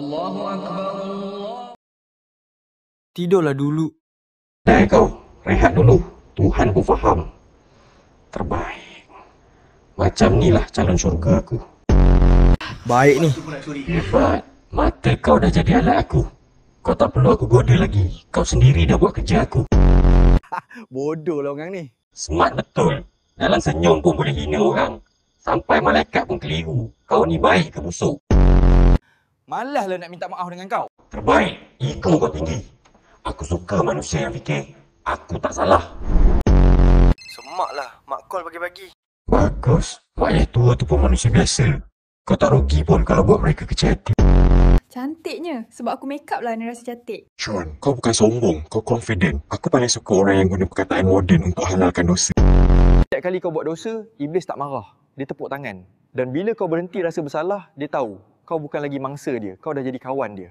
Allahu Akbar Allah. Tidurlah dulu. Kau, rehat dulu. Tuhan ku faham. Terbaik. Macam nilah calon syurga aku. Baik ni. Hebat. Mata kau dah jadi alat aku. Kau tak perlu aku goda lagi. Kau sendiri dah buat kerja aku. Bodoh lah orang ni. Smart betul. Dalam senyum pun boleh hina orang. Sampai malaikat pun keliru. Kau ni baik ke busuk? Malaslah nak minta maaf dengan kau. Terbaik. Ego kau tinggi. Aku suka manusia yang fikir aku tak salah. Semak lah. Mak call pagi-pagi. Bagus. Mak ayah tua tu pun manusia biasa. Kau tak rugi pun kalau buat mereka kecil hati. Cantiknya. Sebab aku make up lah ni rasa cantik. Sean, kau bukan sombong. Kau confident. Aku paling suka orang yang guna perkataan moden untuk halalkan dosa. Setiap kali kau buat dosa, Iblis tak marah. Dia tepuk tangan. Dan bila kau berhenti rasa bersalah, dia tahu kau bukan lagi mangsa dia. Kau dah jadi kawan dia.